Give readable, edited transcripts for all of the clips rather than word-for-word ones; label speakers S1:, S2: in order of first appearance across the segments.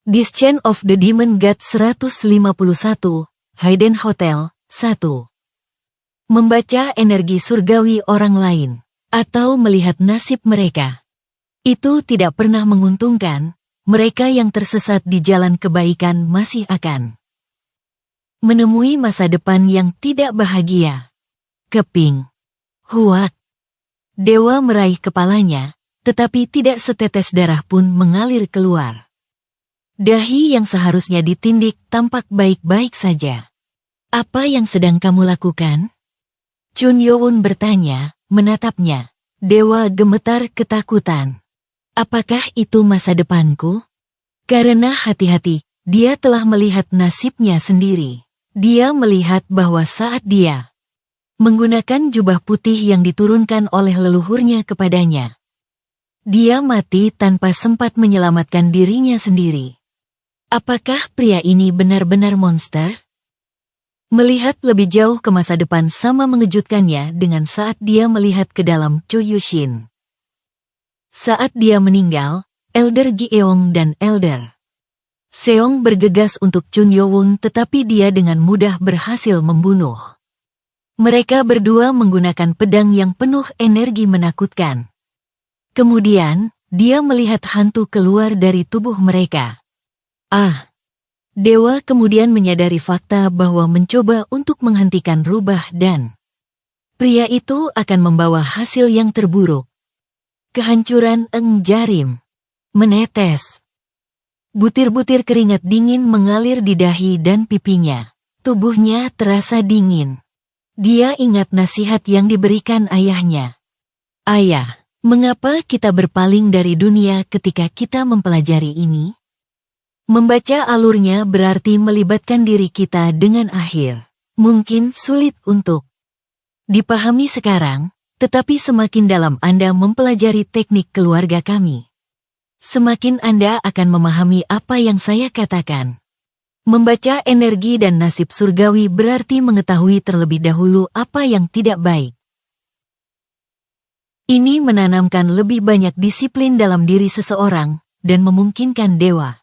S1: Descent of the Demon God 151, Hayden Hotel, 1. Membaca energi surgawi orang lain, atau melihat nasib mereka. Itu tidak pernah menguntungkan, mereka yang tersesat di jalan kebaikan masih akan menemui masa depan yang tidak bahagia. Keping. Huak. Dewa meraih kepalanya, tetapi tidak setetes darah pun mengalir keluar. Dahi yang seharusnya ditindik tampak baik-baik saja. Apa yang sedang kamu lakukan? Chun Yowun bertanya, menatapnya. Dewa gemetar ketakutan. Apakah itu masa depanku? Karena hati-hati, dia telah melihat nasibnya sendiri. Dia melihat bahwa saat dia menggunakan jubah putih yang diturunkan oleh leluhurnya kepadanya, dia mati tanpa sempat menyelamatkan dirinya sendiri. Apakah pria ini benar-benar monster? Melihat lebih jauh ke masa depan sama mengejutkannya dengan saat dia melihat ke dalam Cho Yushin. Saat dia meninggal, Elder Gyeong dan Elder Seong bergegas untuk Chun Yowun tetapi dia dengan mudah berhasil membunuh. Mereka berdua menggunakan pedang yang penuh energi menakutkan. Kemudian, dia melihat hantu keluar dari tubuh mereka. Dewa kemudian menyadari fakta bahwa mencoba untuk menghentikan rubah dan pria itu akan membawa hasil yang terburuk. Kehancuran Eng Jarim menetes. Butir-butir keringat dingin mengalir di dahi dan pipinya. Tubuhnya terasa dingin. Dia ingat nasihat yang diberikan ayahnya. Ayah, mengapa kita berpaling dari dunia ketika kita mempelajari ini? Membaca alurnya berarti melibatkan diri kita dengan akhir. Mungkin sulit untuk dipahami sekarang, tetapi semakin dalam Anda mempelajari teknik keluarga kami, semakin Anda akan memahami apa yang saya katakan. Membaca energi dan nasib surgawi berarti mengetahui terlebih dahulu apa yang tidak baik. Ini menanamkan lebih banyak disiplin dalam diri seseorang, dan memungkinkan dewa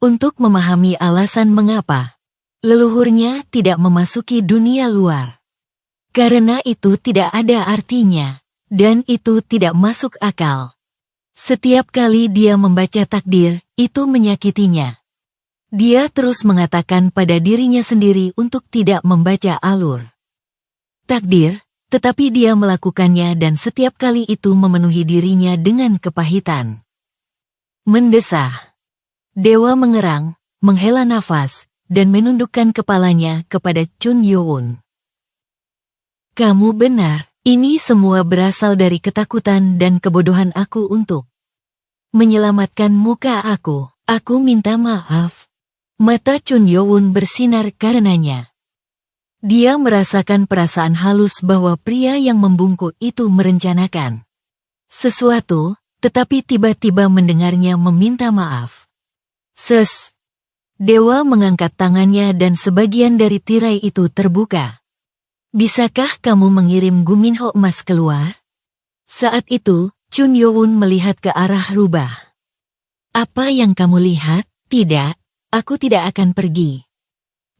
S1: untuk memahami alasan mengapa leluhurnya tidak memasuki dunia luar. Karena itu tidak ada artinya, dan itu tidak masuk akal. Setiap kali dia membaca takdir, itu menyakitinya. Dia terus mengatakan pada dirinya sendiri untuk tidak membaca alur takdir, tetapi dia melakukannya dan setiap kali itu memenuhi dirinya dengan kepahitan. Mendesah. Dewa mengerang, menghela nafas, dan menundukkan kepalanya kepada Chun Yowun. Kamu benar, ini semua berasal dari ketakutan dan kebodohan aku untuk menyelamatkan muka aku. Aku minta maaf. Mata Chun Yowun bersinar karenanya. Dia merasakan perasaan halus bahwa pria yang membungkuk itu merencanakan sesuatu, tetapi tiba-tiba mendengarnya meminta maaf. Dewa mengangkat tangannya dan sebagian dari tirai itu terbuka. Bisakah kamu mengirim Guminho emas keluar? Saat itu, Chun Yowun melihat ke arah rubah. Apa yang kamu lihat? Tidak, aku tidak akan pergi.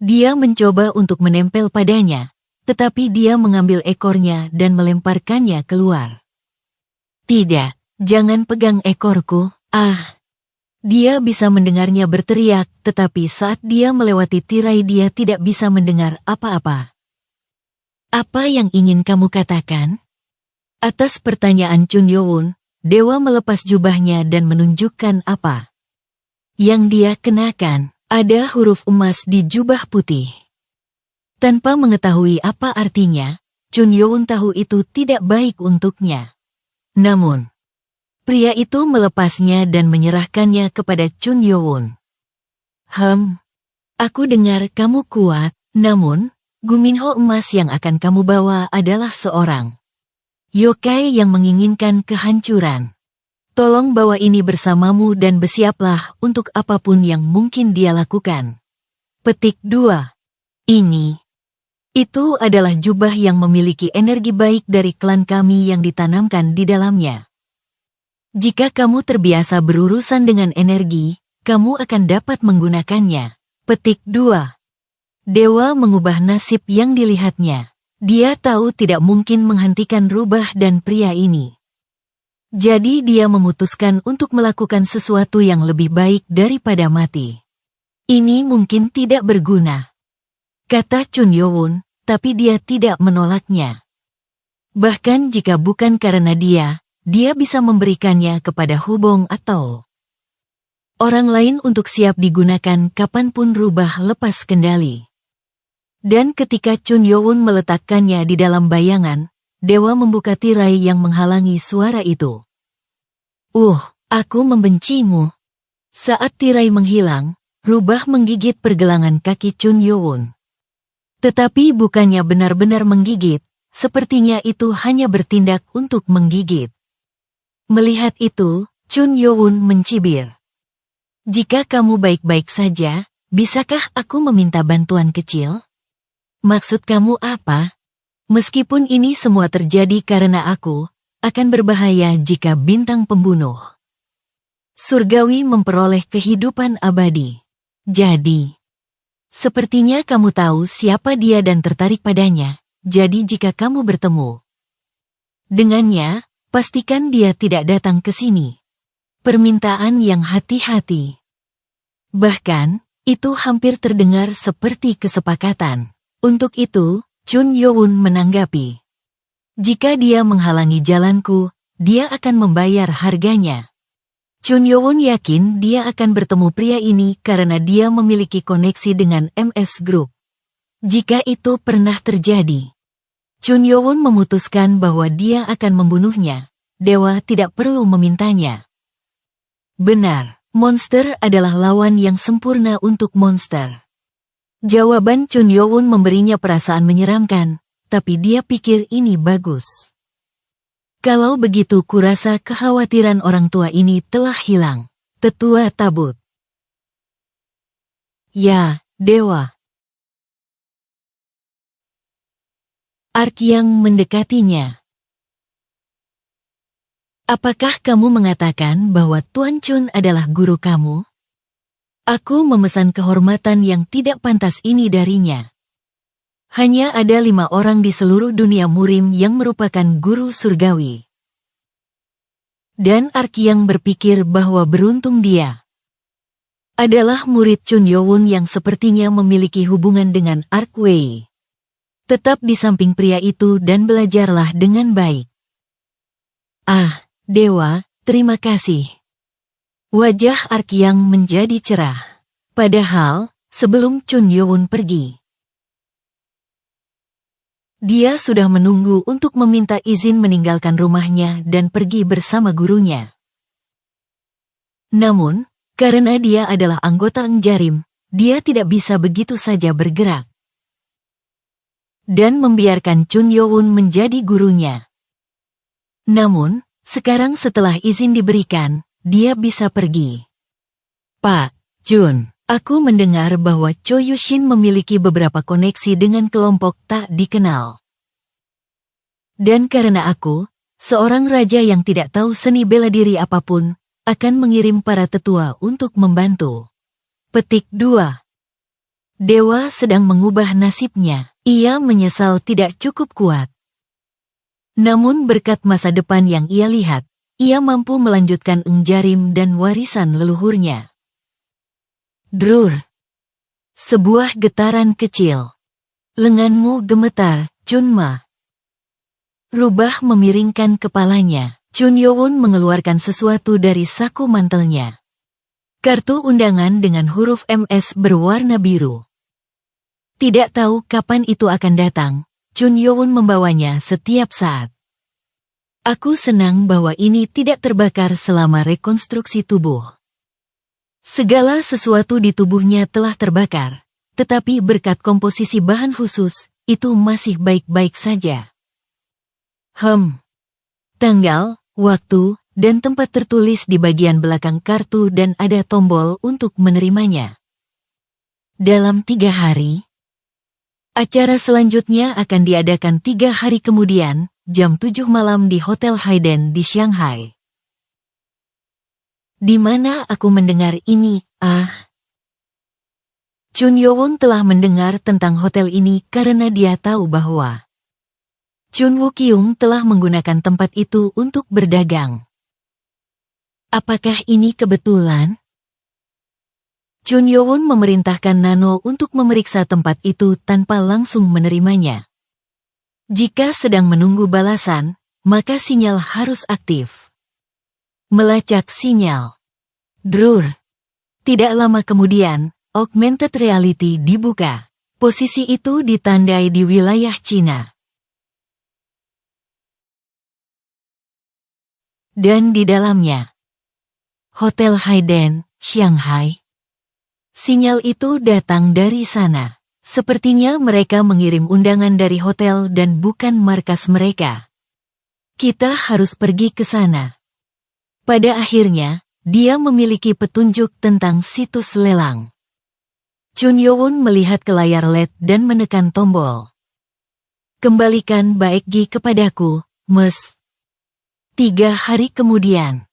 S1: Dia mencoba untuk menempel padanya, tetapi dia mengambil ekornya dan melemparkannya keluar. Tidak, jangan pegang ekorku. Dia bisa mendengarnya berteriak, tetapi saat dia melewati tirai dia tidak bisa mendengar apa-apa. Apa yang ingin kamu katakan? Atas pertanyaan Chun Yowun, dewa melepas jubahnya dan menunjukkan apa yang dia kenakan. Ada huruf emas di jubah putih. Tanpa mengetahui apa artinya, Chun Yowun tahu itu tidak baik untuknya. Namun, pria itu melepasnya dan menyerahkannya kepada Chun Yowun. Aku dengar kamu kuat, namun, Guminho emas yang akan kamu bawa adalah seorang yokai yang menginginkan kehancuran. Tolong bawa ini bersamamu dan bersiaplah untuk apapun yang mungkin dia lakukan. Petik 2. Itu adalah jubah yang memiliki energi baik dari klan kami yang ditanamkan di dalamnya. Jika kamu terbiasa berurusan dengan energi, kamu akan dapat menggunakannya. Petik 2. Dewa mengubah nasib yang dilihatnya. Dia tahu tidak mungkin menghentikan rubah dan pria ini. Jadi dia memutuskan untuk melakukan sesuatu yang lebih baik daripada mati. Ini mungkin tidak berguna, kata Chun Yo-won, tapi dia tidak menolaknya. Bahkan jika bukan karena dia bisa memberikannya kepada Hubong atau orang lain untuk siap digunakan kapanpun rubah lepas kendali. Dan ketika Chun Yo-won meletakkannya di dalam bayangan, dewa membuka tirai yang menghalangi suara itu. Aku membencimu. Saat tirai menghilang, rubah menggigit pergelangan kaki Chun Yo-won. Tetapi bukannya benar-benar menggigit, sepertinya itu hanya bertindak untuk menggigit. Melihat itu, Chun Yo-won mencibir. Jika kamu baik-baik saja, bisakah aku meminta bantuan kecil? Maksud kamu apa? Meskipun ini semua terjadi karena aku, akan berbahaya jika bintang pembunuh surgawi memperoleh kehidupan abadi. Jadi, sepertinya kamu tahu siapa dia dan tertarik padanya, jadi jika kamu bertemu dengannya, pastikan dia tidak datang ke sini. Permintaan yang hati-hati. Bahkan, itu hampir terdengar seperti kesepakatan. Untuk itu, Chun Yo-won menanggapi. Jika dia menghalangi jalanku, dia akan membayar harganya. Chun Yo-won yakin dia akan bertemu pria ini karena dia memiliki koneksi dengan MS Group. Jika itu pernah terjadi, Chun Yo-won memutuskan bahwa dia akan membunuhnya. Dewa tidak perlu memintanya. Benar, monster adalah lawan yang sempurna untuk monster. Jawaban Chun Yo-won memberinya perasaan menyeramkan, tapi dia pikir ini bagus. Kalau begitu kurasa kekhawatiran orang tua ini telah hilang. Tetua tabut. Ya, dewa. Ark yang mendekatinya. Apakah kamu mengatakan bahwa Tuan Chun adalah guru kamu? Aku memesan kehormatan yang tidak pantas ini darinya. Hanya ada 5 orang di seluruh dunia murim yang merupakan guru surgawi. Dan Ark yang berpikir bahwa beruntung dia adalah murid Chun Yo-won yang sepertinya memiliki hubungan dengan Ark Wei. Tetap di samping pria itu dan belajarlah dengan baik. Dewa, terima kasih. Wajah Ark yang menjadi cerah. Padahal, sebelum Chun Yo-won pergi, dia sudah menunggu untuk meminta izin meninggalkan rumahnya dan pergi bersama gurunya. Namun, karena dia adalah anggota Engjarim, dia tidak bisa begitu saja bergerak dan membiarkan Chun Yo-won menjadi gurunya. Namun, sekarang setelah izin diberikan, dia bisa pergi. Pak Chun, aku mendengar bahwa Cho Yushin memiliki beberapa koneksi dengan kelompok tak dikenal. Dan karena aku, seorang raja yang tidak tahu seni bela diri apapun, akan mengirim para tetua untuk membantu. Petik 2. Dewa sedang mengubah nasibnya. Ia menyesal tidak cukup kuat. Namun berkat masa depan yang ia lihat, ia mampu melanjutkan Engjarim dan warisan leluhurnya. Drur. Sebuah getaran kecil. Lenganmu gemetar, Chunma. Rubah memiringkan kepalanya. Chun Yo-won mengeluarkan sesuatu dari saku mantelnya. Kartu undangan dengan huruf MS berwarna biru. Tidak tahu kapan itu akan datang, Chun Yo-won membawanya setiap saat. Aku senang bahwa ini tidak terbakar selama rekonstruksi tubuh. Segala sesuatu di tubuhnya telah terbakar, tetapi berkat komposisi bahan khusus, itu masih baik-baik saja. Tanggal, waktu, dan tempat tertulis di bagian belakang kartu dan ada tombol untuk menerimanya. Dalam 3 hari, acara selanjutnya akan diadakan 3 hari kemudian, jam 7 malam di Hotel Hayden di Shanghai. Di mana aku mendengar ini? Chun Yo-won telah mendengar tentang hotel ini karena dia tahu bahwa Chun Woo-kyung telah menggunakan tempat itu untuk berdagang. Apakah ini kebetulan? Chun Yo-won memerintahkan Nano untuk memeriksa tempat itu tanpa langsung menerimanya. Jika sedang menunggu balasan, maka sinyal harus aktif. Melacak sinyal. Drur. Tidak lama kemudian, augmented reality dibuka. Posisi itu ditandai di wilayah Cina. Dan di dalamnya, Hotel Hayden, Shanghai. Sinyal itu datang dari sana. Sepertinya mereka mengirim undangan dari hotel dan bukan markas mereka. Kita harus pergi ke sana. Pada akhirnya, dia memiliki petunjuk tentang situs lelang. Chun Yo-won melihat ke layar LED dan menekan tombol. Kembalikan Baekgi kepadaku, Mes. 3 hari kemudian.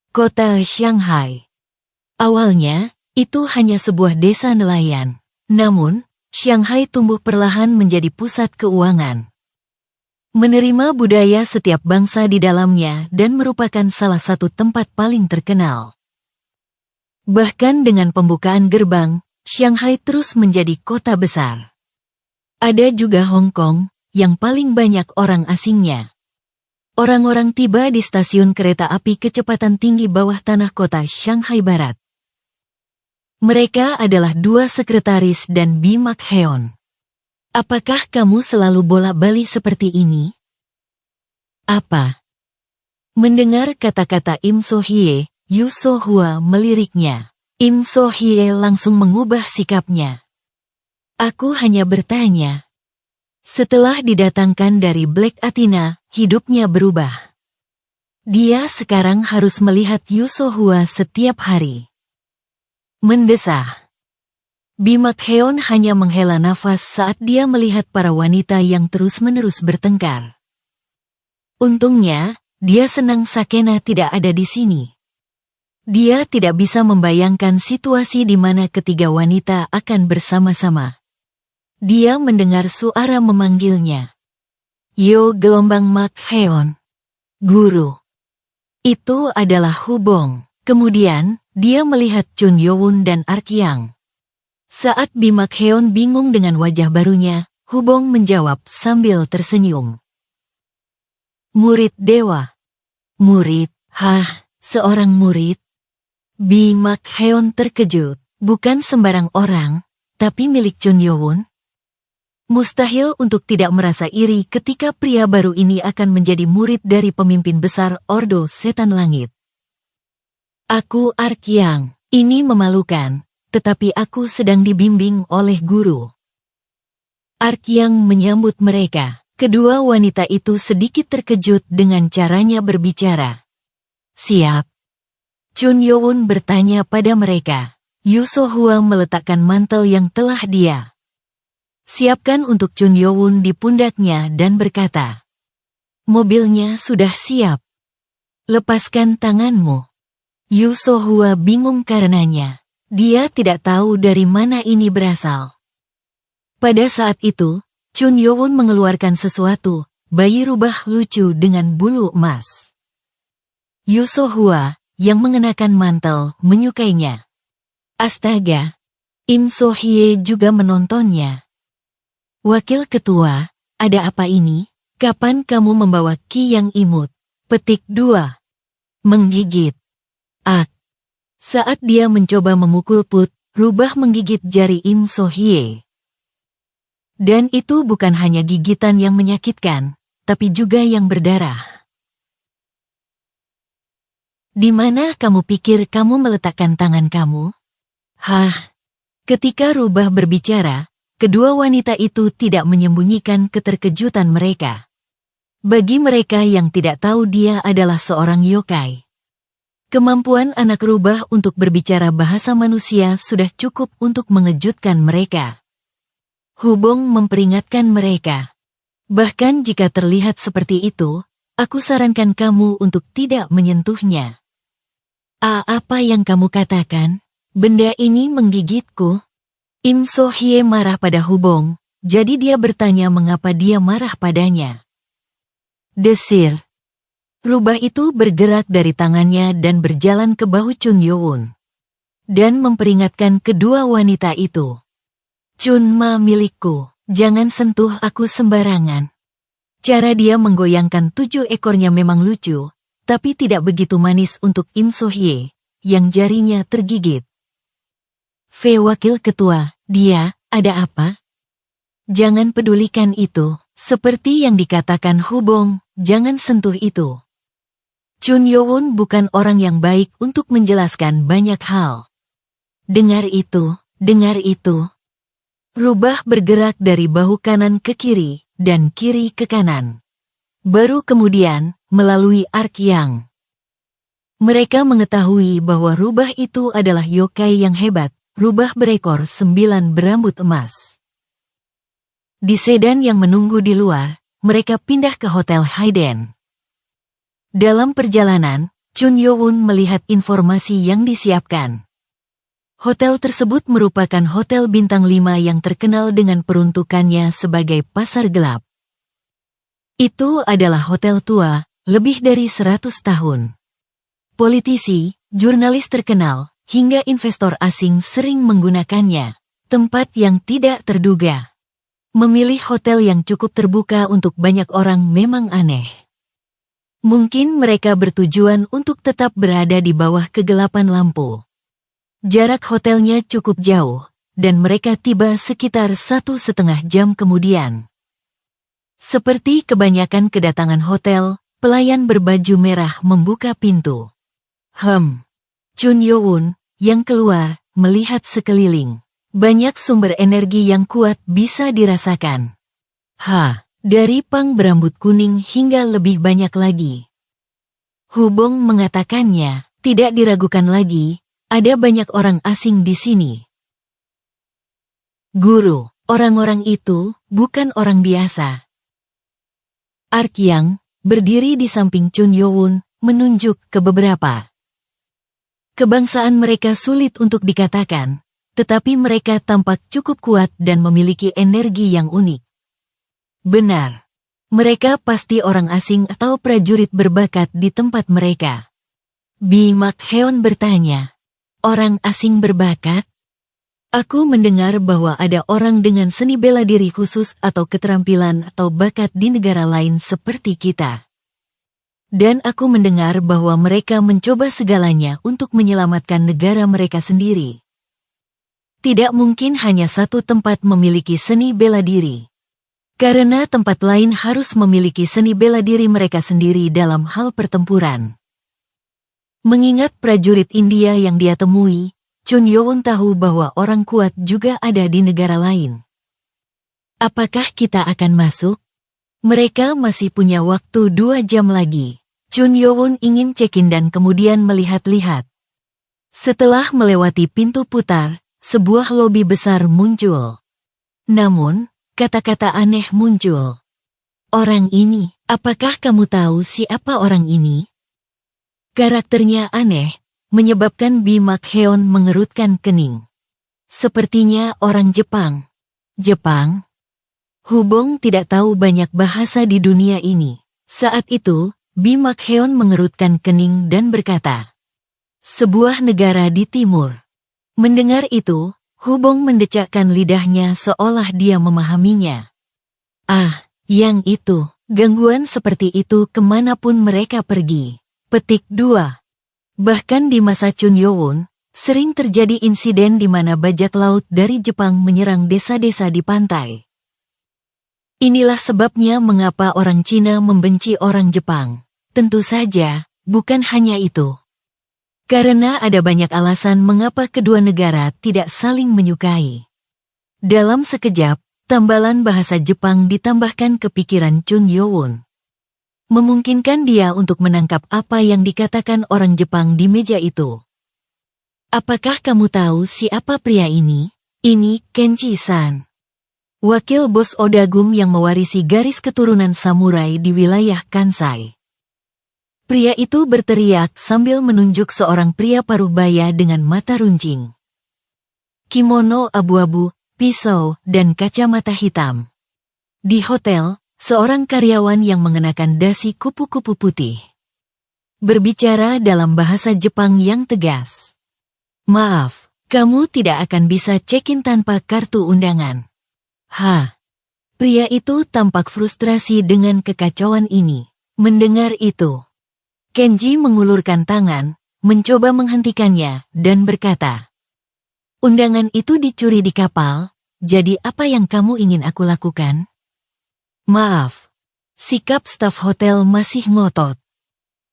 S1: Kota Shanghai. Awalnya, itu hanya sebuah desa nelayan. Namun, Shanghai tumbuh perlahan menjadi pusat keuangan. Menerima budaya setiap bangsa di dalamnya dan merupakan salah satu tempat paling terkenal. Bahkan dengan pembukaan gerbang, Shanghai terus menjadi kota besar. Ada juga Hong Kong, yang paling banyak orang asingnya. Orang-orang tiba di stasiun kereta api kecepatan tinggi bawah tanah kota Shanghai Barat. Mereka adalah 2 sekretaris dan Bi Mak-heon. Apakah kamu selalu bolak-balik seperti ini? Apa? Mendengar kata-kata Im So-hye, Yu So-hwa meliriknya. Im So-hye langsung mengubah sikapnya. Aku hanya bertanya. Setelah didatangkan dari Black Athena, hidupnya berubah. Dia sekarang harus melihat Yu So-hwa setiap hari. Mendesah. Bi Mak-heon hanya menghela nafas saat dia melihat para wanita yang terus-menerus bertengkar. Untungnya, dia senang Sakena tidak ada di sini. Dia tidak bisa membayangkan situasi di mana ketiga wanita akan bersama-sama. Dia mendengar suara memanggilnya. Yo gelombang Mak-heon. Guru. Itu adalah Hubong. Kemudian, dia melihat Chun Yo-won dan Arkyang. Saat Bi Mak-heon bingung dengan wajah barunya, Hubong menjawab sambil tersenyum. Murid dewa. Murid, seorang murid? Bi Mak-heon terkejut. Bukan sembarang orang, tapi milik Chun Yo-won. Mustahil untuk tidak merasa iri ketika pria baru ini akan menjadi murid dari pemimpin besar Ordo Setan Langit. Aku Arkyang, ini memalukan, tetapi aku sedang dibimbing oleh guru. Arkyang menyambut mereka. Kedua wanita itu sedikit terkejut dengan caranya berbicara. Siap. Chun Yo-won bertanya pada mereka. Yu So-hwa meletakkan mantel yang telah dia siapkan untuk Chun Yo-won di pundaknya dan berkata, mobilnya sudah siap. Lepaskan tanganmu. Yu So-hwa bingung karenanya. Dia tidak tahu dari mana ini berasal. Pada saat itu, Chun Yo-won mengeluarkan sesuatu, bayi rubah lucu dengan bulu emas. Yu So-hwa, yang mengenakan mantel, menyukainya. Astaga! Im So-hye juga menontonnya. Wakil ketua, ada apa ini? Kapan kamu membawa Ki yang imut? Petik 2. Menggigit. Saat dia mencoba memukul Put, rubah menggigit jari Im So-hye. Dan itu bukan hanya gigitan yang menyakitkan, tapi juga yang berdarah. Di mana kamu pikir kamu meletakkan tangan kamu? Ketika rubah berbicara, kedua wanita itu tidak menyembunyikan keterkejutan mereka. Bagi mereka yang tidak tahu dia adalah seorang yokai. Kemampuan anak rubah untuk berbicara bahasa manusia sudah cukup untuk mengejutkan mereka. Hubong memperingatkan mereka. Bahkan jika terlihat seperti itu, aku sarankan kamu untuk tidak menyentuhnya. Apa yang kamu katakan? Benda ini menggigitku. Im So-hye marah pada Hubong, jadi dia bertanya mengapa dia marah padanya. Desir. Rubah itu bergerak dari tangannya dan berjalan ke bahu Chun Yo-won. Dan memperingatkan kedua wanita itu. Chun Ma milikku, jangan sentuh aku sembarangan. Cara dia menggoyangkan 7 ekornya memang lucu, tapi tidak begitu manis untuk Im So-hye, yang jarinya tergigit. Wakil Ketua, dia, ada apa? Jangan pedulikan itu, seperti yang dikatakan Hubong, jangan sentuh itu. Chun Yo-won bukan orang yang baik untuk menjelaskan banyak hal. Dengar itu, dengar itu. Rubah bergerak dari bahu kanan ke kiri, dan kiri ke kanan. Baru kemudian, melalui ark yang. Mereka mengetahui bahwa rubah itu adalah yokai yang hebat, rubah berekor 9 berambut emas. Di sedan yang menunggu di luar, mereka pindah ke Hotel Hayden. Dalam perjalanan, Chun Yo-won melihat informasi yang disiapkan. Hotel tersebut merupakan hotel bintang 5 yang terkenal dengan peruntukannya sebagai pasar gelap. Itu adalah hotel tua, lebih dari 100 tahun. Politisi, jurnalis terkenal, hingga investor asing sering menggunakannya. Tempat yang tidak terduga. Memilih hotel yang cukup terbuka untuk banyak orang memang aneh. Mungkin mereka bertujuan untuk tetap berada di bawah kegelapan lampu. Jarak hotelnya cukup jauh, dan mereka tiba sekitar 1,5 jam kemudian. Seperti kebanyakan kedatangan hotel, pelayan berbaju merah membuka pintu. Chun Yo-won, yang keluar, melihat sekeliling. Banyak sumber energi yang kuat bisa dirasakan. Dari pang berambut kuning hingga lebih banyak lagi. Hubong mengatakannya, tidak diragukan lagi. Ada banyak orang asing di sini. Guru, orang-orang itu bukan orang biasa. Ark Yang, berdiri di samping Chun Yo-won, menunjuk ke beberapa. Kebangsaan mereka sulit untuk dikatakan, tetapi mereka tampak cukup kuat dan memiliki energi yang unik. Benar. Mereka pasti orang asing atau prajurit berbakat di tempat mereka. Bi Mak-heon bertanya. Orang asing berbakat? Aku mendengar bahwa ada orang dengan seni bela diri khusus atau keterampilan atau bakat di negara lain seperti kita. Dan aku mendengar bahwa mereka mencoba segalanya untuk menyelamatkan negara mereka sendiri. Tidak mungkin hanya satu tempat memiliki seni bela diri. Karena tempat lain harus memiliki seni bela diri mereka sendiri dalam hal pertempuran. Mengingat prajurit India yang dia temui, Chun Yo-won tahu bahwa orang kuat juga ada di negara lain. Apakah kita akan masuk? Mereka masih punya waktu 2 jam lagi. Chun Yo-won ingin check-in dan kemudian melihat-lihat. Setelah melewati pintu putar, sebuah lobi besar muncul. Namun, kata-kata aneh muncul. Orang ini, apakah kamu tahu siapa orang ini? Karakternya aneh, menyebabkan Bi Mak-heon mengerutkan kening. Sepertinya orang Jepang. Jepang? Hubong tidak tahu banyak bahasa di dunia ini. Saat itu, Bi Mak-heon mengerutkan kening dan berkata, sebuah negara di timur. Mendengar itu, Hubong mendecakkan lidahnya seolah dia memahaminya. Yang itu, gangguan seperti itu kemanapun mereka pergi. Petik 2. Bahkan di masa Chun Yo-won, sering terjadi insiden di mana bajak laut dari Jepang menyerang desa-desa di pantai. Inilah sebabnya mengapa orang Cina membenci orang Jepang. Tentu saja, bukan hanya itu. Karena ada banyak alasan mengapa kedua negara tidak saling menyukai. Dalam sekejap, tambalan bahasa Jepang ditambahkan ke pikiran Chun Yo-won. Memungkinkan dia untuk menangkap apa yang dikatakan orang Jepang di meja itu. Apakah kamu tahu siapa pria ini? Ini Kenji-san. Wakil bos Odagum yang mewarisi garis keturunan samurai di wilayah Kansai. Pria itu berteriak sambil menunjuk seorang pria paruh baya dengan mata runcing. kimono abu-abu, pisau, dan kacamata hitam. Di hotel, seorang karyawan yang mengenakan dasi kupu-kupu putih berbicara dalam bahasa Jepang yang tegas. Maaf, kamu tidak akan bisa check-in tanpa kartu undangan. Pria itu tampak frustrasi dengan kekacauan ini. Mendengar itu, Kenji mengulurkan tangan, mencoba menghentikannya, dan berkata, "Undangan itu dicuri di kapal, jadi apa yang kamu ingin aku lakukan?" Maaf. Sikap staf hotel masih ngotot.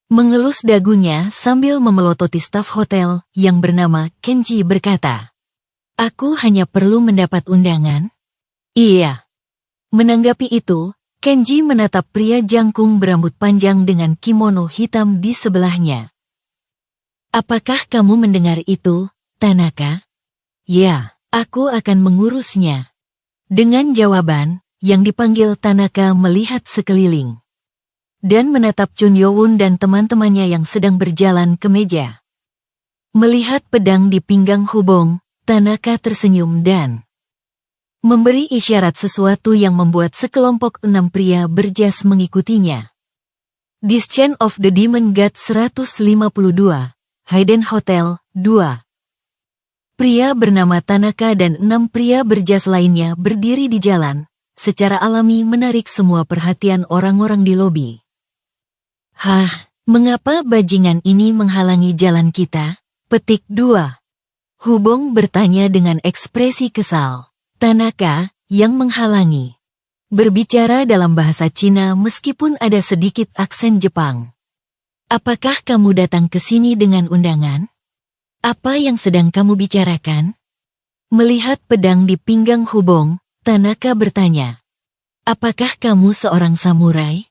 S1: Mengelus dagunya sambil memelototi staf hotel yang bernama Kenji berkata, "Aku hanya perlu mendapat undangan?" "Iya." Menanggapi itu, Kenji menatap pria jangkung berambut panjang dengan kimono hitam di sebelahnya. "Apakah kamu mendengar itu, Tanaka?" "Ya, aku akan mengurusnya." Dengan jawaban, yang dipanggil Tanaka melihat sekeliling dan menatap Chun Yo-won dan teman-temannya yang sedang berjalan ke meja. Melihat pedang di pinggang Hubong, Tanaka tersenyum dan memberi isyarat sesuatu yang membuat sekelompok 6 pria berjas mengikutinya. Descent of the Demon God 152, Hayden Hotel, 2. Pria bernama Tanaka dan 6 pria berjas lainnya berdiri di jalan, secara alami menarik semua perhatian orang-orang di lobi. Mengapa bajingan ini menghalangi jalan kita?" Petik 2. Hubong bertanya dengan ekspresi kesal. Tanaka, yang menghalangi, berbicara dalam bahasa Cina meskipun ada sedikit aksen Jepang. "Apakah kamu datang ke sini dengan undangan? Apa yang sedang kamu bicarakan?" Melihat pedang di pinggang Hubong, Tanaka bertanya, "Apakah kamu seorang samurai?"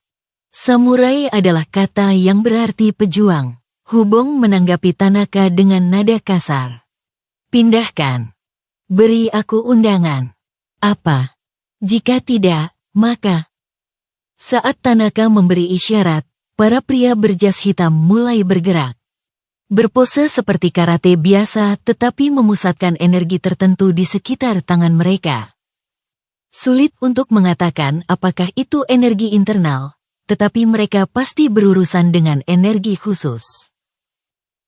S1: Samurai adalah kata yang berarti pejuang. Hubong menanggapi Tanaka dengan nada kasar. "Pindahkan. Beri aku undangan." "Apa? Jika tidak, maka..." Saat Tanaka memberi isyarat, para pria berjas hitam mulai bergerak. Berpose seperti karate biasa tetapi memusatkan energi tertentu di sekitar tangan mereka. Sulit untuk mengatakan apakah itu energi internal, tetapi mereka pasti berurusan dengan energi khusus.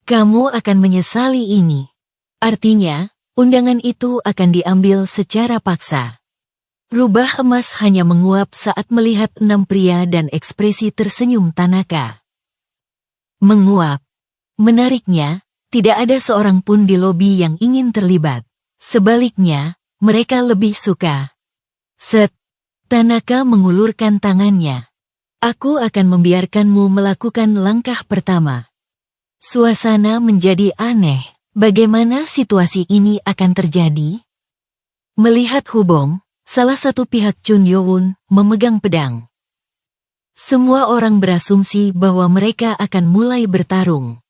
S1: "Kamu akan menyesali ini." Artinya, undangan itu akan diambil secara paksa. Rubah emas hanya menguap saat melihat 6 pria dan ekspresi tersenyum Tanaka. Menguap. Menariknya, tidak ada seorang pun di lobi yang ingin terlibat. Sebaliknya, mereka lebih suka. Tanaka mengulurkan tangannya. "Aku akan membiarkanmu melakukan langkah pertama." Suasana menjadi aneh. Bagaimana situasi ini akan terjadi? Melihat Hubong, salah satu pihak Chun Yo-won memegang pedang. Semua orang berasumsi bahwa mereka akan mulai bertarung.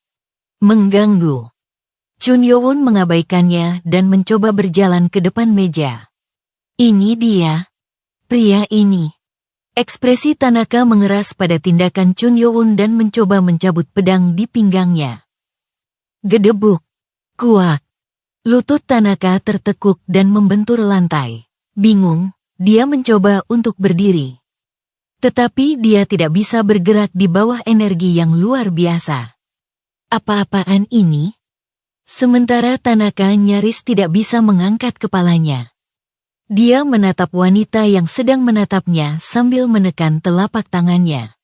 S1: Mengganggu. Chun Yo-won mengabaikannya dan mencoba berjalan ke depan meja. "Ini dia. Pria ini." Ekspresi Tanaka mengeras pada tindakan Chun Yo-won dan mencoba mencabut pedang di pinggangnya. Gedebuk. Kuak. Lutut Tanaka tertekuk dan membentur lantai. Bingung, dia mencoba untuk berdiri. Tetapi dia tidak bisa bergerak di bawah energi yang luar biasa. Apa-apaan ini? Sementara Tanaka nyaris tidak bisa mengangkat kepalanya. Dia menatap wanita yang sedang menatapnya sambil menekan telapak tangannya.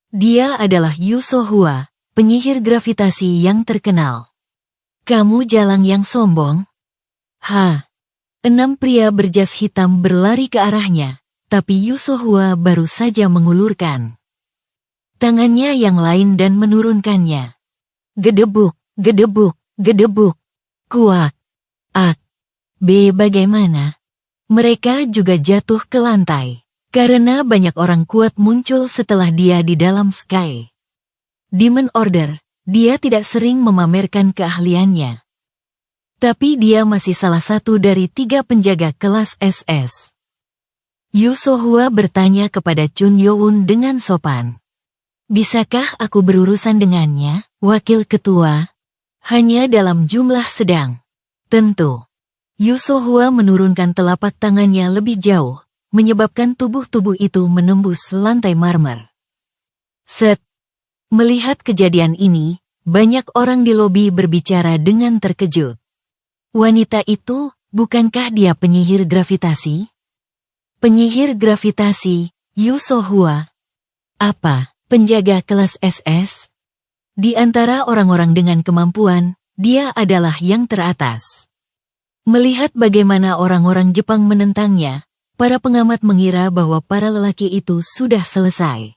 S1: Dia adalah Yu So-hwa, penyihir gravitasi yang terkenal. "Kamu jalang yang sombong?" 6 pria berjas hitam berlari ke arahnya, tapi Yu So-hwa baru saja mengulurkan tangannya yang lain dan menurunkannya. Gedebuk, gedebuk, gedebuk. Kuak. Bagaimana? Mereka juga jatuh ke lantai, karena banyak orang kuat muncul setelah dia di dalam Sky Demon Order. Dia tidak sering memamerkan keahliannya. Tapi dia masih salah satu dari 3 penjaga kelas SS. Yu So-hwa bertanya kepada Chun Yo-won dengan sopan. "Bisakah aku berurusan dengannya, Wakil Ketua?" "Hanya dalam jumlah sedang." "Tentu." Yu Sohua menurunkan telapak tangannya lebih jauh, menyebabkan tubuh-tubuh itu menembus lantai marmer. Set. Melihat kejadian ini, banyak orang di lobi berbicara dengan terkejut. Wanita itu, bukankah dia penyihir gravitasi? Penyihir gravitasi, Yu Sohua. Apa, penjaga kelas SS? Di antara orang-orang dengan kemampuan, dia adalah yang teratas. Melihat bagaimana orang-orang Jepang menentangnya, para pengamat mengira bahwa para lelaki itu sudah selesai.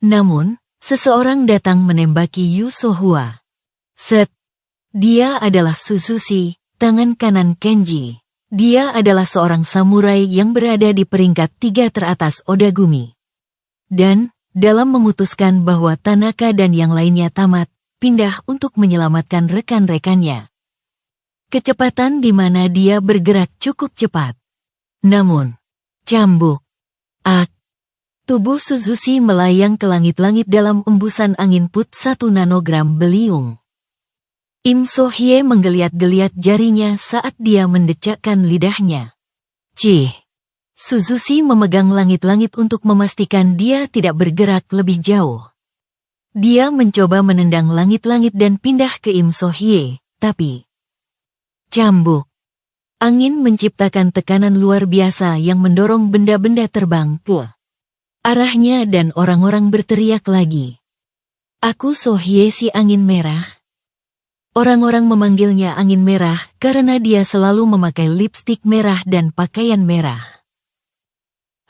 S1: Namun, seseorang datang menembaki Yu Sohua. Set. Dia adalah Suzushi, tangan kanan Kenji. Dia adalah seorang samurai yang berada di peringkat 3 teratas Odagumi. Dan, dalam memutuskan bahwa Tanaka dan yang lainnya tamat, pindah untuk menyelamatkan rekan-rekannya. Kecepatan di mana dia bergerak cukup cepat. Namun, cambuk. Tubuh Suzushi melayang ke langit-langit dalam embusan angin put 1 nanogram beliung. Im So-hye menggeliat-geliat jarinya saat dia mendecakkan lidahnya. Cih. Suzushi memegang langit-langit untuk memastikan dia tidak bergerak lebih jauh. Dia mencoba menendang langit-langit dan pindah ke Im So-hye, tapi... Cambuk. Angin menciptakan tekanan luar biasa yang mendorong benda-benda terbang ke arahnya dan orang-orang berteriak lagi. Aku So-hye si angin merah. Orang-orang memanggilnya angin merah karena dia selalu memakai lipstik merah dan pakaian merah.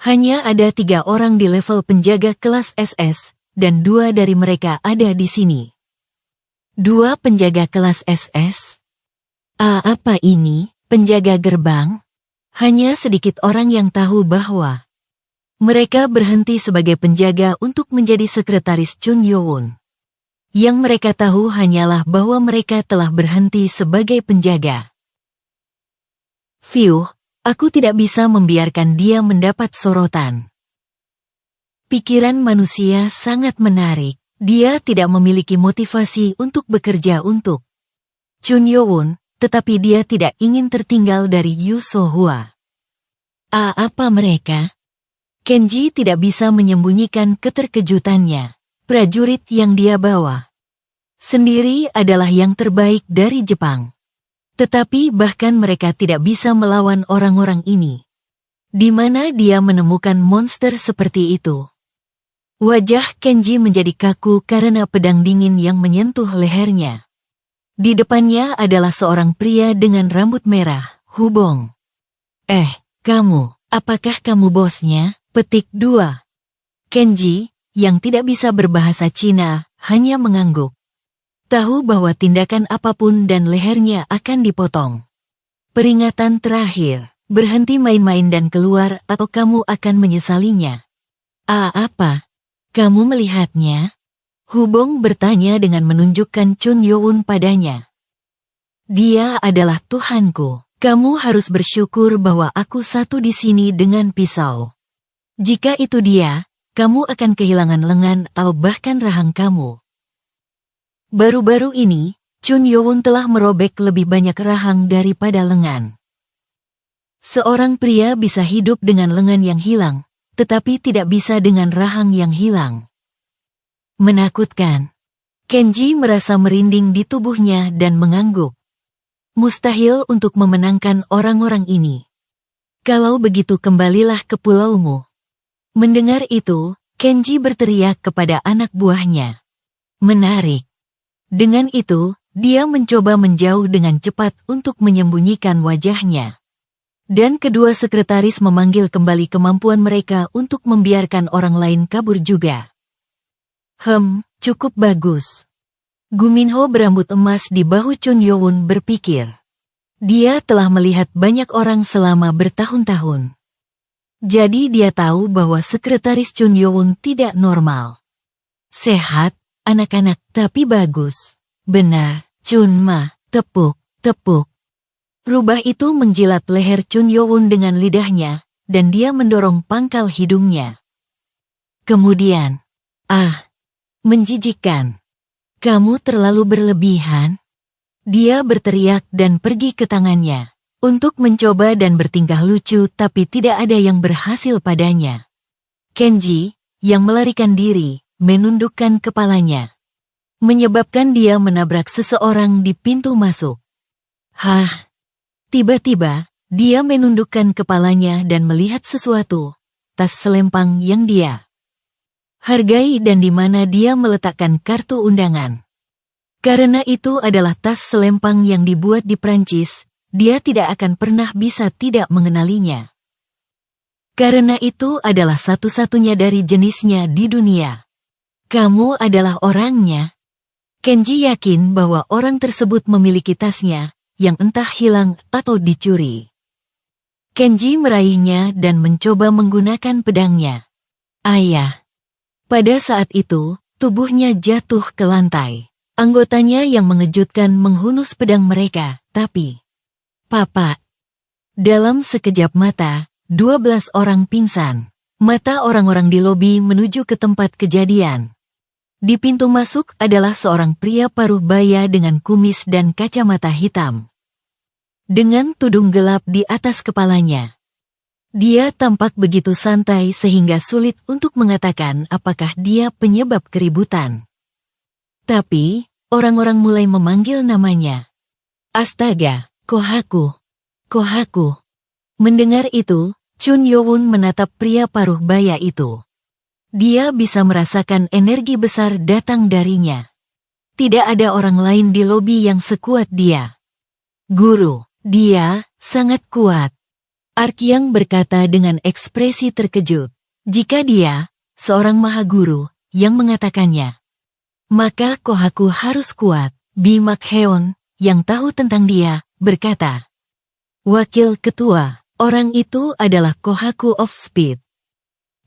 S1: Hanya ada 3 orang di level penjaga kelas SS, dan 2 dari mereka ada di sini. 2 penjaga kelas SS? Apa ini, penjaga gerbang? Hanya sedikit orang yang tahu bahwa mereka berhenti sebagai penjaga untuk menjadi sekretaris Chun Yo-won. Yang mereka tahu hanyalah bahwa mereka telah berhenti sebagai penjaga. Phew, aku tidak bisa membiarkan dia mendapat sorotan. Pikiran manusia sangat menarik. Dia tidak memiliki motivasi untuk bekerja untuk Chun Yo-won, tetapi dia tidak ingin tertinggal dari Yu Sohua. Apa mereka? Kenji tidak bisa menyembunyikan keterkejutannya. Prajurit yang dia bawa sendiri adalah yang terbaik dari Jepang. Tetapi bahkan mereka tidak bisa melawan orang-orang ini. Di mana dia menemukan monster seperti itu? Wajah Kenji menjadi kaku karena pedang dingin yang menyentuh lehernya. Di depannya adalah seorang pria dengan rambut merah, Hubong. Kamu, apakah kamu bosnya? Petik 2. Kenji, yang tidak bisa berbahasa Cina, hanya mengangguk. Tahu bahwa tindakan apapun dan lehernya akan dipotong. Peringatan terakhir, berhenti main-main dan keluar atau kamu akan menyesalinya. Apa? Kamu melihatnya? Hubong bertanya dengan menunjukkan Chun Yo-won padanya. Dia adalah Tuhanku. Kamu harus bersyukur bahwa aku satu di sini dengan pisau. Jika itu dia, kamu akan kehilangan lengan atau bahkan rahang kamu. Baru-baru ini, Chun Yo-won telah merobek lebih banyak rahang daripada lengan. Seorang pria bisa hidup dengan lengan yang hilang, tetapi tidak bisa dengan rahang yang hilang. Menakutkan. Kenji merasa merinding di tubuhnya dan mengangguk. Mustahil untuk memenangkan orang-orang ini. Kalau begitu kembalilah ke pulaumu. Mendengar itu, Kenji berteriak kepada anak buahnya. Menarik. Dengan itu, dia mencoba menjauh dengan cepat untuk menyembunyikan wajahnya. Dan kedua sekretaris memanggil kembali kemampuan mereka untuk membiarkan orang lain kabur juga. Cukup bagus. Guminho berambut emas di bahu Chun Yo-won berpikir. Dia telah melihat banyak orang selama bertahun-tahun. Jadi dia tahu bahwa sekretaris Chun Yo-won tidak normal. Sehat, anak-anak, tapi bagus. Benar, Chun Ma, tepuk. Rubah itu menjilat leher Chun Yo-won dengan lidahnya, dan dia mendorong pangkal hidungnya. Kemudian, menjijikkan. Kamu terlalu berlebihan. Dia berteriak dan pergi ke tangannya. untuk mencoba dan bertingkah lucu, tapi tidak ada yang berhasil padanya. Kenji, yang melarikan diri, menundukkan kepalanya, menyebabkan dia menabrak seseorang di pintu masuk. Hah! Tiba-tiba, dia menundukkan kepalanya dan melihat sesuatu, tas selempang yang dia hargai dan di mana dia meletakkan kartu undangan. Karena itu adalah tas selempang yang dibuat di Prancis, dia tidak akan pernah bisa tidak mengenalinya. Karena itu adalah satu-satunya dari jenisnya di dunia. Kamu adalah orangnya. Kenji yakin bahwa orang tersebut memiliki tasnya, yang entah hilang atau dicuri. Kenji meraihnya dan mencoba menggunakan pedangnya. Ayah. Pada saat itu, tubuhnya jatuh ke lantai. Anggotanya yang mengejutkan menghunus pedang mereka, tapi... Papa. Dalam sekejap mata, 12 orang pingsan. Mata orang-orang di lobi menuju ke tempat kejadian. Di pintu masuk adalah seorang pria paruh baya dengan kumis dan kacamata hitam. Dengan tudung gelap di atas kepalanya. Dia tampak begitu santai sehingga sulit untuk mengatakan apakah dia penyebab keributan. Tapi, orang-orang mulai memanggil namanya. Astaga, Kohaku. Kohaku. Mendengar itu, Chun Yowun menatap pria paruh baya itu. Dia bisa merasakan energi besar datang darinya. Tidak ada orang lain di lobi yang sekuat dia. Guru, dia sangat kuat. Arkyang berkata dengan ekspresi terkejut. Jika dia, seorang mahaguru, yang mengatakannya, maka Kohaku harus kuat. Bimak Heon, yang tahu tentang dia, berkata. Wakil ketua, orang itu adalah Kohaku of Speed.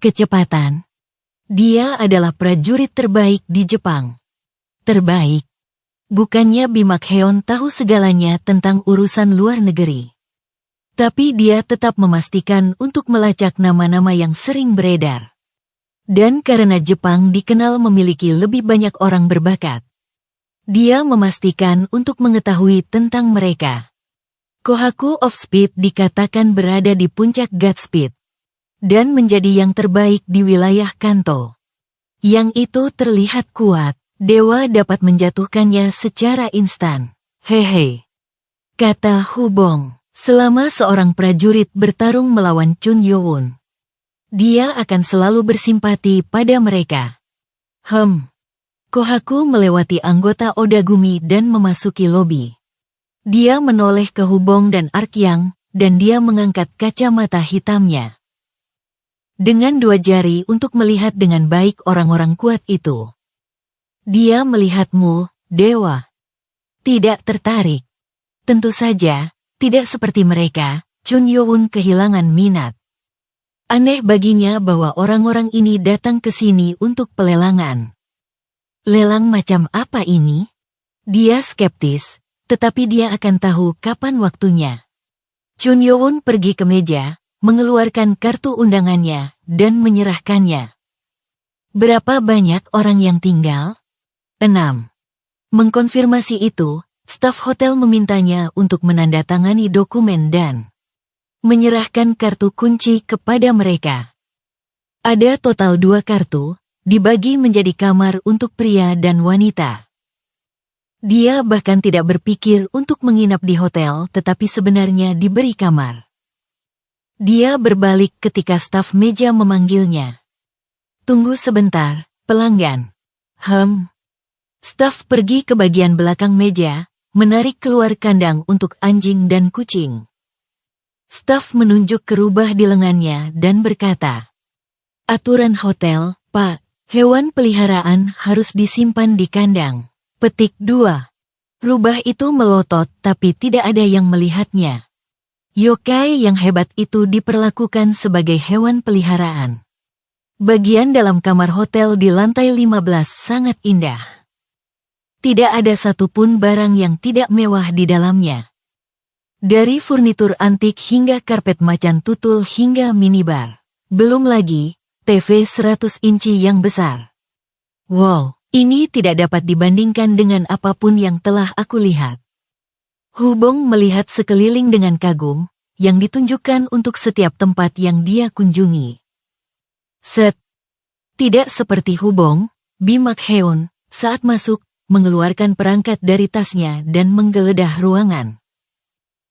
S1: Kecepatan. Dia adalah prajurit terbaik di Jepang. Terbaik. Bukannya Bimak Heon tahu segalanya tentang urusan luar negeri. Tapi dia tetap memastikan untuk melacak nama-nama yang sering beredar. Dan karena Jepang dikenal memiliki lebih banyak orang berbakat, dia memastikan untuk mengetahui tentang mereka. Kohaku of Speed dikatakan berada di puncak Godspeed dan menjadi yang terbaik di wilayah Kanto. Yang itu terlihat kuat, dewa dapat menjatuhkannya secara instan. Hehe, kata Hubong. Selama seorang prajurit bertarung melawan Chun Yowun, dia akan selalu bersimpati pada mereka. Kohaku melewati anggota Odagumi dan memasuki lobi. Dia menoleh ke Hubong dan Arkyang, dan dia mengangkat kacamata hitamnya. Dengan 2 jari untuk melihat dengan baik orang-orang kuat itu. Dia melihatmu, dewa. Tidak tertarik. Tentu saja. Tidak seperti mereka, Chun Yowun kehilangan minat. Aneh baginya bahwa orang-orang ini datang ke sini untuk pelelangan. Lelang macam apa ini? Dia skeptis, tetapi dia akan tahu kapan waktunya. Chun Yowun pergi ke meja, mengeluarkan kartu undangannya, dan menyerahkannya. Berapa banyak orang yang tinggal? 6. Mengkonfirmasi itu, staf hotel memintanya untuk menandatangani dokumen dan menyerahkan kartu kunci kepada mereka. Ada total 2 kartu, dibagi menjadi kamar untuk pria dan wanita. Dia bahkan tidak berpikir untuk menginap di hotel tetapi sebenarnya diberi kamar. Dia berbalik ketika staf meja memanggilnya. Tunggu sebentar, pelanggan. Staf pergi ke bagian belakang meja, menarik keluar kandang untuk anjing dan kucing. Staf menunjuk ke rubah di lengannya dan berkata, aturan hotel, Pak, hewan peliharaan harus disimpan di kandang. Petik 2. Rubah itu melotot tapi tidak ada yang melihatnya. Yokai yang hebat itu diperlakukan sebagai hewan peliharaan. Bagian dalam kamar hotel di lantai 15 sangat indah. Tidak ada satupun barang yang tidak mewah di dalamnya. Dari furnitur antik hingga karpet macan tutul hingga minibar. Belum lagi, TV 100 inci yang besar. Wow, ini tidak dapat dibandingkan dengan apapun yang telah aku lihat. Hubong melihat sekeliling dengan kagum, yang ditunjukkan untuk setiap tempat yang dia kunjungi. Tidak seperti Hubong, Bimakheon, saat masuk, mengeluarkan perangkat dari tasnya dan menggeledah ruangan.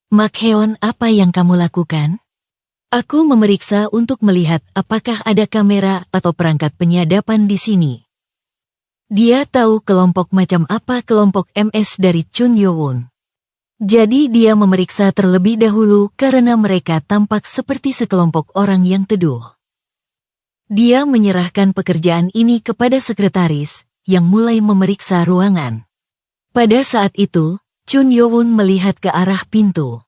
S1: Makheon, apa yang kamu lakukan? Aku memeriksa untuk melihat apakah ada kamera atau perangkat penyadapan di sini. Dia tahu kelompok macam apa kelompok MS dari Chun Yo-won. Jadi dia memeriksa terlebih dahulu karena mereka tampak seperti sekelompok orang yang teduh. Dia menyerahkan pekerjaan ini kepada sekretaris, yang mulai memeriksa ruangan. Pada saat itu, Chun Yo-won melihat ke arah pintu.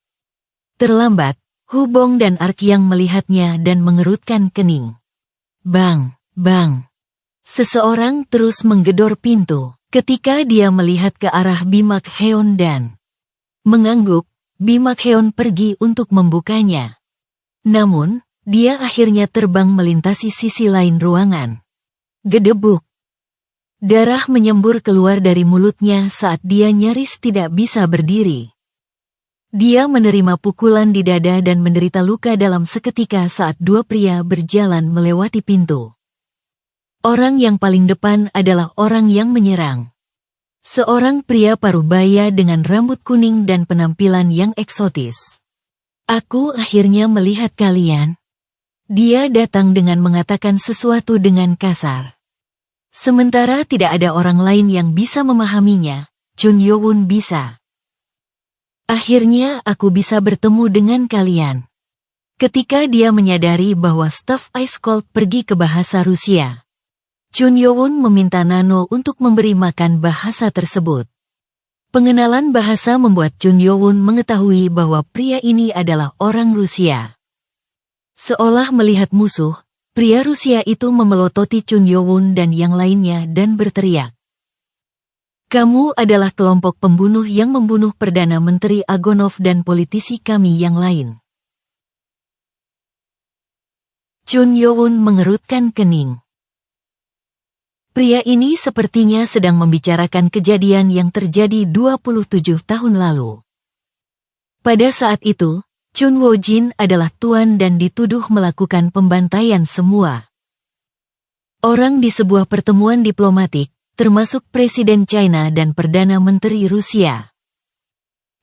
S1: Terlambat, Hubong dan Arkyang melihatnya dan mengerutkan kening. Bang, bang. Seseorang terus menggedor pintu, ketika dia melihat ke arah Bimakheon dan mengangguk, Bimakheon pergi untuk membukanya. Namun, dia akhirnya terbang melintasi sisi lain ruangan. Gedebuk. Darah menyembur keluar dari mulutnya saat dia nyaris tidak bisa berdiri. Dia menerima pukulan di dada dan menderita luka dalam seketika saat dua pria berjalan melewati pintu. Orang yang paling depan adalah orang yang menyerang. Seorang pria parubaya dengan rambut kuning dan penampilan yang eksotis. Aku akhirnya melihat kalian. Dia datang dengan mengatakan sesuatu dengan kasar. Sementara tidak ada orang lain yang bisa memahaminya, Chun Yo-won bisa. Akhirnya aku bisa bertemu dengan kalian. Ketika dia menyadari bahwa staf Ice Cold pergi ke bahasa Rusia, Chun Yo-won meminta Nano untuk memberi makan bahasa tersebut. Pengenalan bahasa membuat Chun Yo-won mengetahui bahwa pria ini adalah orang Rusia. Seolah melihat musuh, pria Rusia itu memelototi Chun Yo-won dan yang lainnya dan berteriak. Kamu adalah kelompok pembunuh yang membunuh Perdana Menteri Agonov dan politisi kami yang lain. Chun Yo-won mengerutkan kening. Pria ini sepertinya sedang membicarakan kejadian yang terjadi 27 tahun lalu. Pada saat itu, Chun Wo-jin adalah tuan dan dituduh melakukan pembantaian semua orang di sebuah pertemuan diplomatik, termasuk Presiden China dan Perdana Menteri Rusia.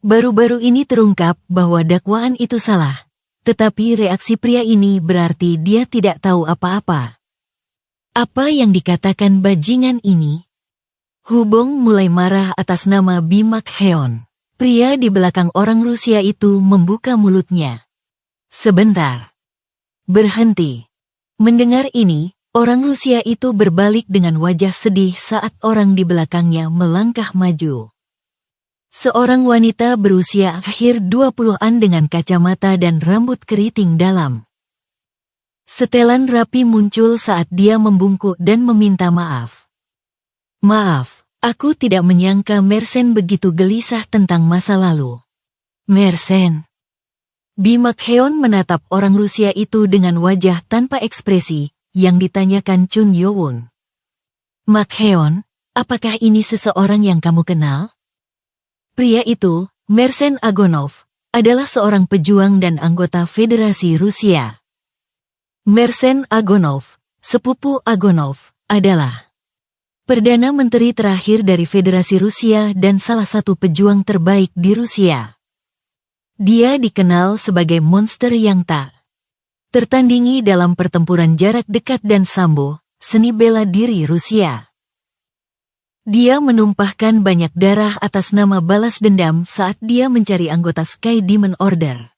S1: Baru-baru ini terungkap bahwa dakwaan itu salah, tetapi reaksi pria ini berarti dia tidak tahu apa-apa. Apa yang dikatakan bajingan ini? Hubong mulai marah atas nama Bimakheon. Pria di belakang orang Rusia itu membuka mulutnya. Sebentar. Berhenti. Mendengar ini, orang Rusia itu berbalik dengan wajah sedih saat orang di belakangnya melangkah maju. Seorang wanita berusia akhir 20-an dengan kacamata dan rambut keriting dalam. Setelan rapi muncul saat dia membungkuk dan meminta maaf. Maaf, aku tidak menyangka Mersenne begitu gelisah tentang masa lalu. Mersenne. Bimakheon menatap orang Rusia itu dengan wajah tanpa ekspresi, yang ditanyakan Chun Yo-won. Makheon, apakah ini seseorang yang kamu kenal? Pria itu, Mersenne Agonov, adalah seorang pejuang dan anggota Federasi Rusia. Mersenne Agonov, sepupu Agonov, adalah Perdana Menteri terakhir dari Federasi Rusia dan salah satu pejuang terbaik di Rusia. Dia dikenal sebagai monster yang tak tertandingi dalam pertempuran jarak dekat dan sambo, seni bela diri Rusia. Dia menumpahkan banyak darah atas nama balas dendam saat dia mencari anggota Sky Demon Order.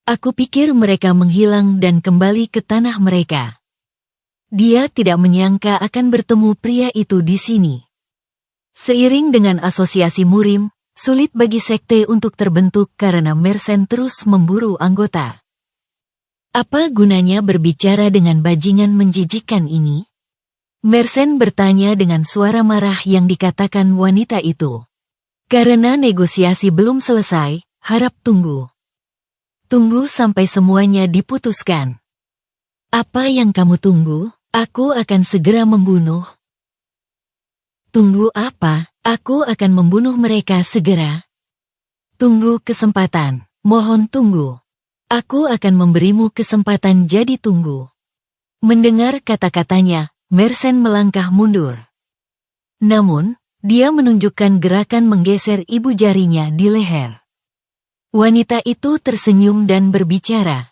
S1: Aku pikir mereka menghilang dan kembali ke tanah mereka. Dia tidak menyangka akan bertemu pria itu di sini. Seiring dengan asosiasi Murim, sulit bagi sekte untuk terbentuk karena Mersenne terus memburu anggota. Apa gunanya berbicara dengan bajingan menjijikkan ini? Mersenne bertanya dengan suara marah yang dikatakan wanita itu. Karena negosiasi belum selesai, harap tunggu. Tunggu sampai semuanya diputuskan. Apa yang kamu tunggu? Aku akan segera membunuh. Tunggu apa? Aku akan membunuh mereka segera. Tunggu kesempatan, mohon tunggu. Aku akan memberimu kesempatan, jadi tunggu. Mendengar kata-katanya, Mersenne melangkah mundur. Namun, dia menunjukkan gerakan menggeser ibu jarinya di leher. Wanita itu tersenyum dan berbicara.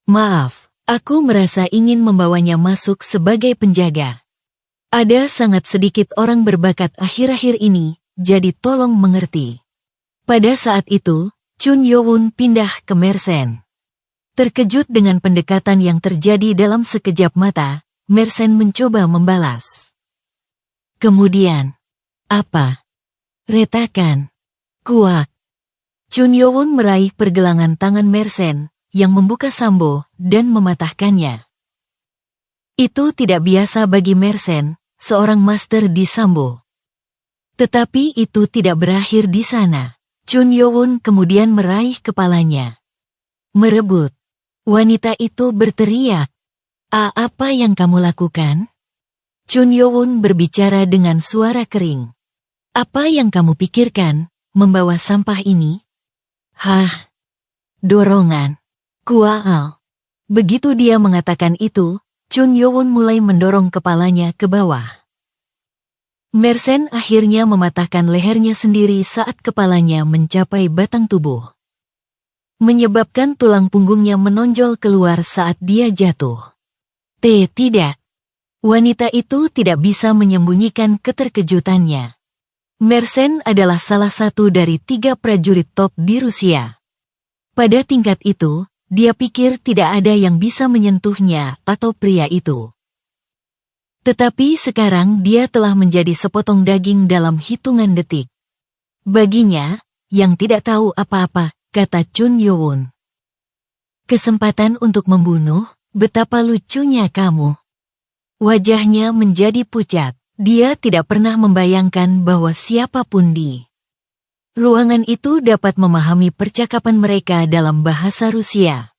S1: Maaf, aku merasa ingin membawanya masuk sebagai penjaga. Ada sangat sedikit orang berbakat akhir-akhir ini, jadi tolong mengerti. Pada saat itu, Chun Yo-won pindah ke Mersenne. Terkejut dengan pendekatan yang terjadi dalam sekejap mata, Mersenne mencoba membalas. Kemudian, apa? Retakan. Kuak. Chun Yo-won meraih pergelangan tangan Mersenne, yang membuka sambo, dan mematahkannya. Itu tidak biasa bagi Mersenne, seorang master di sambo. Tetapi itu tidak berakhir di sana. Chun Yo-won kemudian meraih kepalanya. Merebut. Wanita itu berteriak. Apa yang kamu lakukan? Chun Yo-won berbicara dengan suara kering. Apa yang kamu pikirkan, membawa sampah ini? Hah? Dorongan. Kuaal. Begitu dia mengatakan itu, Chun Yo-won mulai mendorong kepalanya ke bawah. Mersenne akhirnya mematahkan lehernya sendiri saat kepalanya mencapai batang tubuh. Menyebabkan tulang punggungnya menonjol keluar saat dia jatuh. Tidak. Wanita itu tidak bisa menyembunyikan keterkejutannya. Mersenne adalah salah satu dari 3 prajurit top di Rusia. Pada tingkat itu, dia pikir tidak ada yang bisa menyentuhnya atau pria itu. Tetapi sekarang dia telah menjadi sepotong daging dalam hitungan detik. Baginya, yang tidak tahu apa-apa, kata Chun Yo-won. Kesempatan untuk membunuh, betapa lucunya kamu. Wajahnya menjadi pucat. Dia tidak pernah membayangkan bahwa siapapun di ruangan itu dapat memahami percakapan mereka dalam bahasa Rusia.